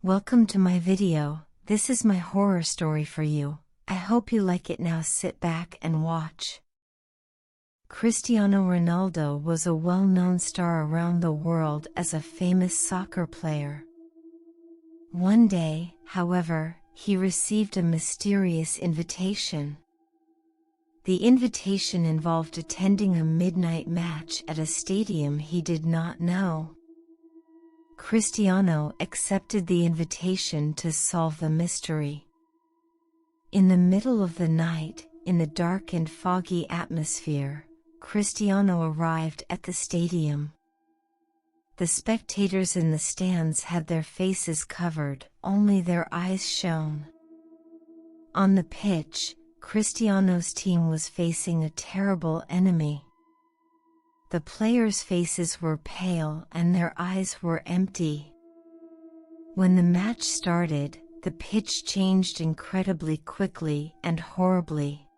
Welcome to my video. This is my horror story for you. I hope you like it. Now sit back and watch. Cristiano Ronaldo was a well-known star around the world as a famous soccer player. One day, however, he received a mysterious invitation. The invitation involved attending a midnight match at a stadium he did not know. Cristiano accepted the invitation to solve the mystery. In the middle of the night, in the dark and foggy atmosphere, Cristiano arrived at the stadium. The spectators in the stands had their faces covered, only their eyes shone. On the pitch, Cristiano's team was facing a terrible enemy. The players' faces were pale and their eyes were empty. When the match started, the pitch changed incredibly quickly and horribly.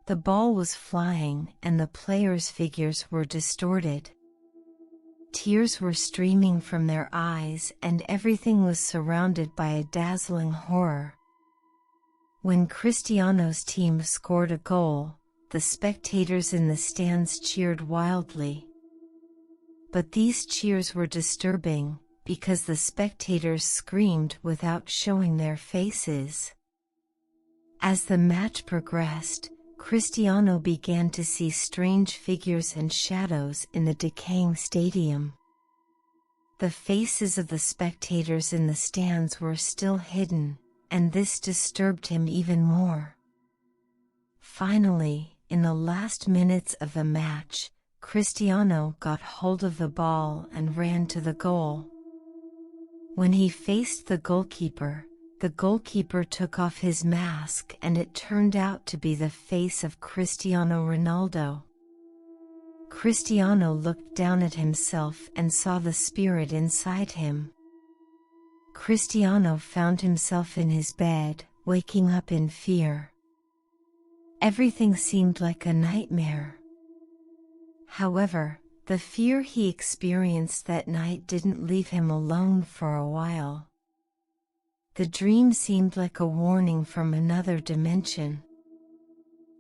The ball was flying and the players' figures were distorted. Tears were streaming from their eyes and everything was surrounded by a dazzling horror. When Cristiano's team scored a goal, the spectators in the stands cheered wildly. But these cheers were disturbing, because the spectators screamed without showing their faces. As the match progressed, Cristiano began to see strange figures and shadows in the decaying stadium. The faces of the spectators in the stands were still hidden, and this disturbed him even more. Finally, in the last minutes of the match, Cristiano got hold of the ball and ran to the goal. When he faced the goalkeeper took off his mask and it turned out to be the face of Cristiano Ronaldo. Cristiano looked down at himself and saw the spirit inside him. Cristiano found himself in his bed, waking up in fear. Everything seemed like a nightmare. However, the fear he experienced that night didn't leave him alone for a while. The dream seemed like a warning from another dimension.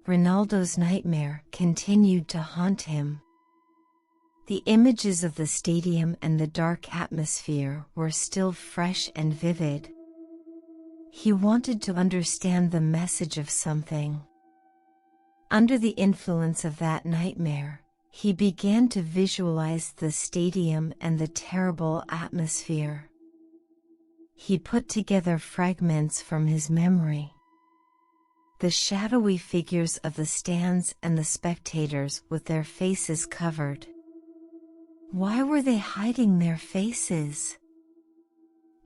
Ronaldo's nightmare continued to haunt him. The images of the stadium and the dark atmosphere were still fresh and vivid. He wanted to understand the message of something. Under the influence of that nightmare, he began to visualize the stadium and the terrible atmosphere. He put together fragments from his memory. The shadowy figures of the stands and the spectators with their faces covered. Why were they hiding their faces?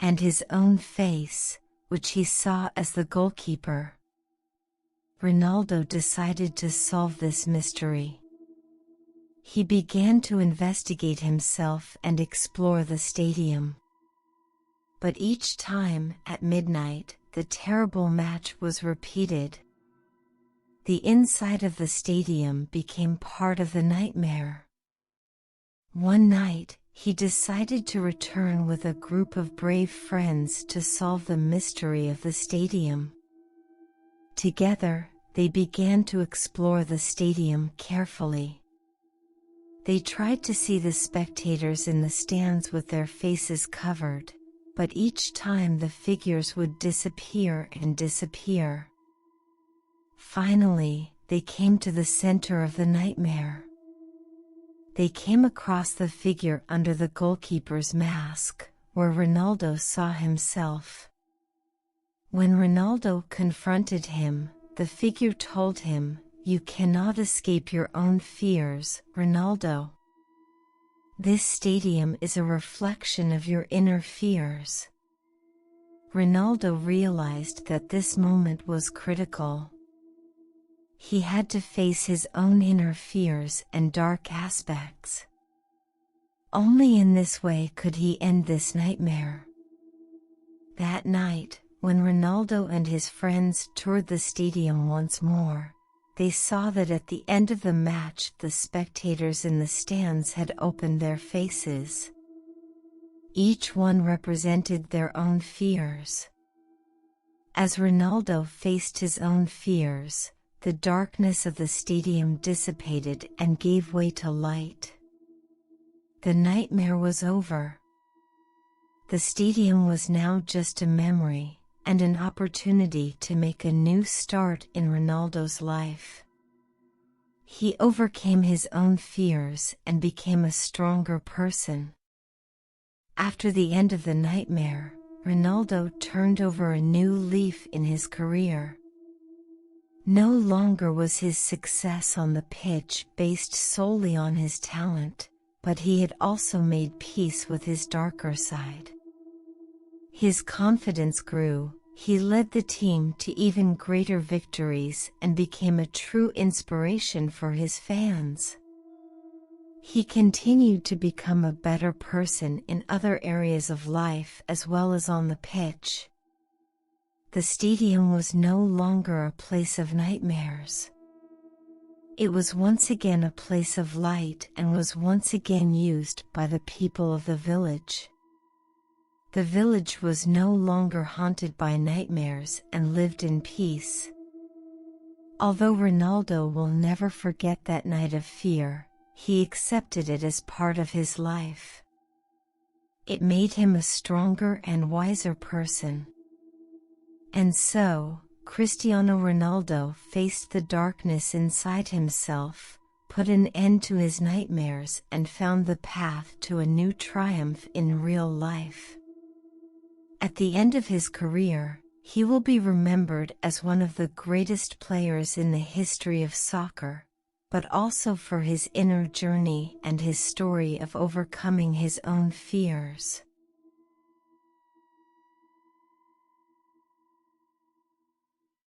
And his own face, which he saw as the goalkeeper. Ronaldo decided to solve this mystery. He began to investigate himself and explore the stadium. But each time, at midnight, the terrible match was repeated. The inside of the stadium became part of the nightmare. One night, he decided to return with a group of brave friends to solve the mystery of the stadium. Together, they began to explore the stadium carefully. They tried to see the spectators in the stands with their faces covered, but each time the figures would disappear and disappear. Finally, they came to the center of the nightmare. They came across the figure under the goalkeeper's mask, where Ronaldo saw himself. When Ronaldo confronted him, the figure told him, "You cannot escape your own fears, Ronaldo. This stadium is a reflection of your inner fears." Ronaldo realized that this moment was critical. He had to face his own inner fears and dark aspects. Only in this way could he end this nightmare. That night, when Ronaldo and his friends toured the stadium once more, they saw that at the end of the match the spectators in the stands had opened their faces. Each one represented their own fears. As Ronaldo faced his own fears, the darkness of the stadium dissipated and gave way to light. The nightmare was over. The stadium was now just a memory, and an opportunity to make a new start in Ronaldo's life. He overcame his own fears and became a stronger person. After the end of the nightmare, Ronaldo turned over a new leaf in his career. No longer was his success on the pitch based solely on his talent, but he had also made peace with his darker side. His confidence grew, he led the team to even greater victories and became a true inspiration for his fans. He continued to become a better person in other areas of life as well as on the pitch. The stadium was no longer a place of nightmares. It was once again a place of light and was once again used by the people of the village. The village was no longer haunted by nightmares and lived in peace. Although Ronaldo will never forget that night of fear, he accepted it as part of his life. It made him a stronger and wiser person. And so, Cristiano Ronaldo faced the darkness inside himself, put an end to his nightmares and found the path to a new triumph in real life. At the end of his career, he will be remembered as one of the greatest players in the history of soccer, but also for his inner journey and his story of overcoming his own fears.